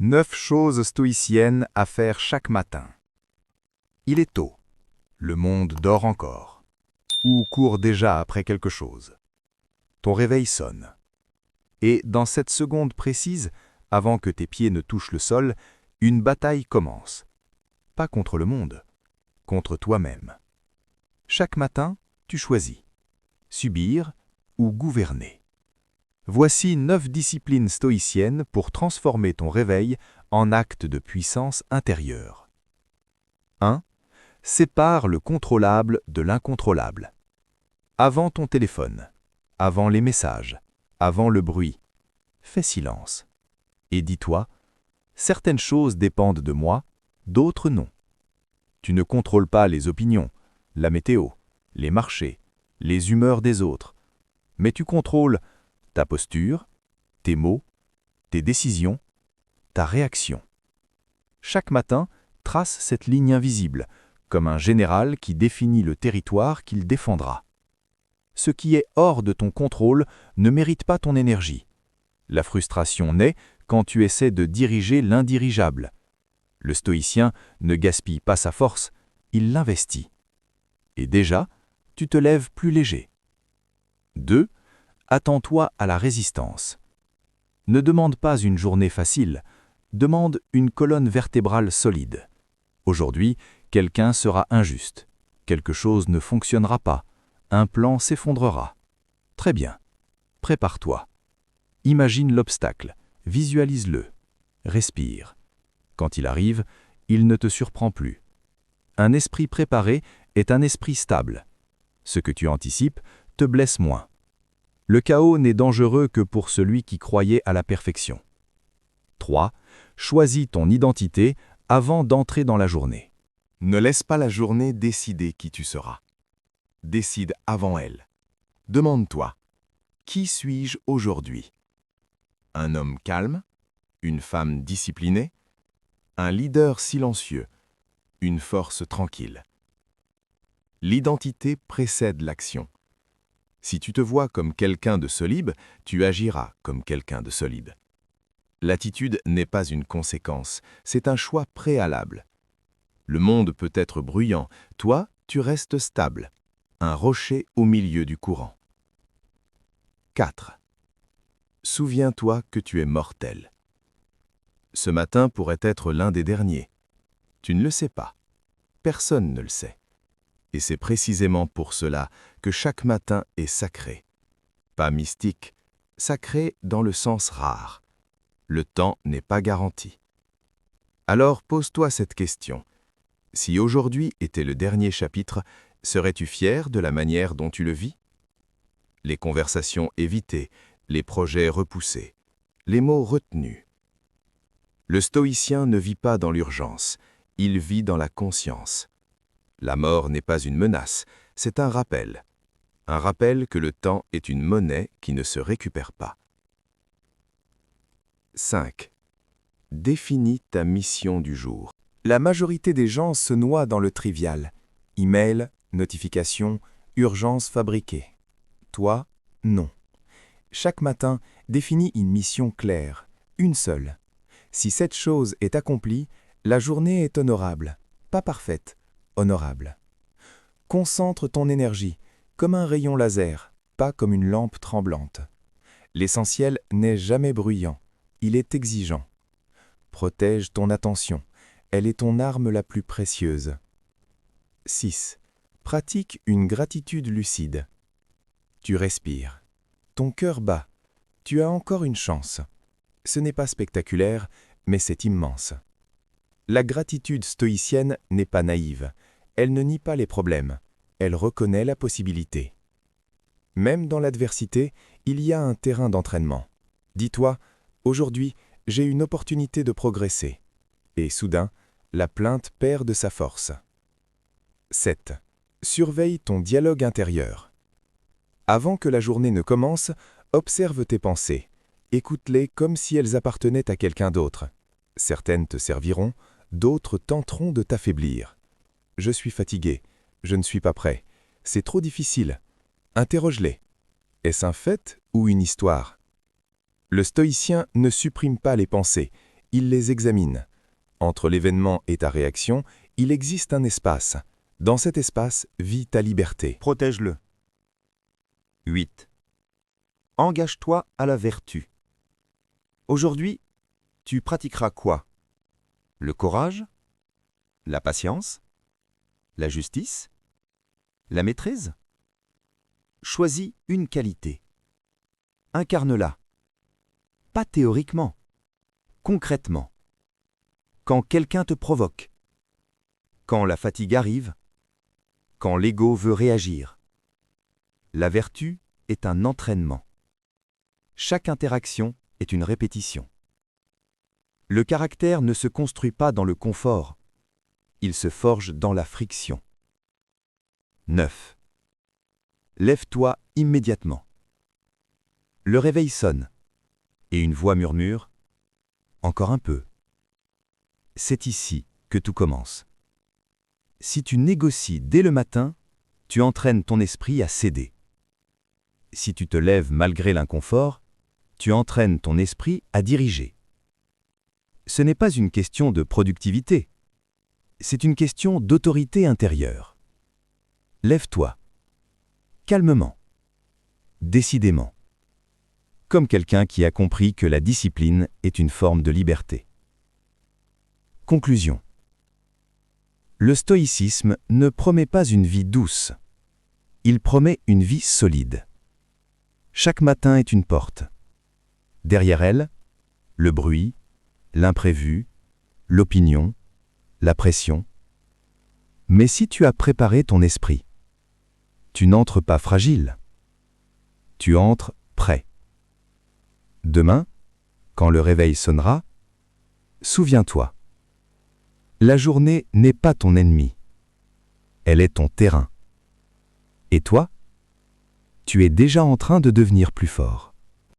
9 choses stoïciennes à faire chaque matin. Il est tôt. Le monde dort encore. Ou court déjà après quelque chose. Ton réveil sonne. Et dans cette seconde précise, avant que tes pieds ne touchent le sol, une bataille commence. Pas contre le monde, contre toi-même. Chaque matin, tu choisis. Subir ou gouverner. Voici 9 disciplines stoïciennes pour transformer ton réveil en acte de puissance intérieure. 1. Sépare le contrôlable de l'incontrôlable. Avant ton téléphone, avant les messages, avant le bruit, fais silence. Et dis-toi, certaines choses dépendent de moi, d'autres non. Tu ne contrôles pas les opinions, la météo, les marchés, les humeurs des autres, mais tu contrôles ta posture, tes mots, tes décisions, ta réaction. Chaque matin, trace cette ligne invisible, comme un général qui définit le territoire qu'il défendra. Ce qui est hors de ton contrôle ne mérite pas ton énergie. La frustration naît quand tu essaies de diriger l'indirigeable. Le stoïcien ne gaspille pas sa force, il l'investit. Et déjà, tu te lèves plus léger. 2. Attends-toi à la résistance. Ne demande pas une journée facile, demande une colonne vertébrale solide. Aujourd'hui, quelqu'un sera injuste, quelque chose ne fonctionnera pas, un plan s'effondrera. Très bien, prépare-toi. Imagine l'obstacle, visualise-le, respire. Quand il arrive, il ne te surprend plus. Un esprit préparé est un esprit stable. Ce que tu anticipes te blesse moins. Le chaos n'est dangereux que pour celui qui croyait à la perfection. 3. Choisis ton identité avant d'entrer dans la journée. Ne laisse pas la journée décider qui tu seras. Décide avant elle. Demande-toi, qui suis-je aujourd'hui? Un homme calme? Une femme disciplinée? Un leader silencieux? Une force tranquille? L'identité précède l'action. Si tu te vois comme quelqu'un de solide, tu agiras comme quelqu'un de solide. L'attitude n'est pas une conséquence, c'est un choix préalable. Le monde peut être bruyant, toi, tu restes stable, un rocher au milieu du courant. 4. Souviens-toi que tu es mortel. Ce matin pourrait être l'un des derniers. Tu ne le sais pas. Personne ne le sait. Et c'est précisément pour cela que chaque matin est sacré. Pas mystique, sacré dans le sens rare. Le temps n'est pas garanti. Alors pose-toi cette question. Si aujourd'hui était le dernier chapitre, serais-tu fier de la manière dont tu le vis? Les conversations évitées, les projets repoussés, les mots retenus. Le stoïcien ne vit pas dans l'urgence, il vit dans la conscience. La mort n'est pas une menace, c'est un rappel. Un rappel que le temps est une monnaie qui ne se récupère pas. 5. Définis ta mission du jour. La majorité des gens se noient dans le trivial. Email, notifications, urgences fabriquées. Toi, non. Chaque matin, définis une mission claire, une seule. Si cette chose est accomplie, la journée est honorable, pas parfaite. Honorable. Concentre ton énergie, comme un rayon laser, pas comme une lampe tremblante. L'essentiel n'est jamais bruyant, il est exigeant. Protège ton attention, elle est ton arme la plus précieuse. 6. Pratique une gratitude lucide. Tu respires, ton cœur bat, tu as encore une chance. Ce n'est pas spectaculaire, mais c'est immense. La gratitude stoïcienne n'est pas naïve. Elle ne nie pas les problèmes, elle reconnaît la possibilité. Même dans l'adversité, il y a un terrain d'entraînement. Dis-toi, aujourd'hui, j'ai une opportunité de progresser. Et soudain, la plainte perd de sa force. 7. Surveille ton dialogue intérieur. Avant que la journée ne commence, observe tes pensées. Écoute-les comme si elles appartenaient à quelqu'un d'autre. Certaines te serviront, d'autres tenteront de t'affaiblir. Je suis fatigué, je ne suis pas prêt, c'est trop difficile. Interroge-les. Est-ce un fait ou une histoire? Le stoïcien ne supprime pas les pensées, il les examine. Entre l'événement et ta réaction, il existe un espace. Dans cet espace vit ta liberté. Protège-le. 8. Engage-toi à la vertu. Aujourd'hui, tu pratiqueras quoi? Le courage? La patience? La justice? La maîtrise? Choisis une qualité. Incarne-la. Pas théoriquement, concrètement. Quand quelqu'un te provoque. Quand la fatigue arrive. Quand l'ego veut réagir. La vertu est un entraînement. Chaque interaction est une répétition. Le caractère ne se construit pas dans le confort, il se forge dans la friction. 9. Lève-toi immédiatement. Le réveil sonne, et une voix murmure « Encore un peu ». C'est ici que tout commence. Si tu négocies dès le matin, tu entraînes ton esprit à céder. Si tu te lèves malgré l'inconfort, tu entraînes ton esprit à diriger. Ce n'est pas une question de productivité, c'est une question d'autorité intérieure. Lève-toi, calmement, décidément, comme quelqu'un qui a compris que la discipline est une forme de liberté. Conclusion. Le stoïcisme ne promet pas une vie douce, il promet une vie solide. Chaque matin est une porte. Derrière elle, le bruit, l'imprévu, l'opinion, la pression. Mais si tu as préparé ton esprit, tu n'entres pas fragile. Tu entres prêt. Demain, quand le réveil sonnera, souviens-toi. La journée n'est pas ton ennemi. Elle est ton terrain. Et toi, tu es déjà en train de devenir plus fort.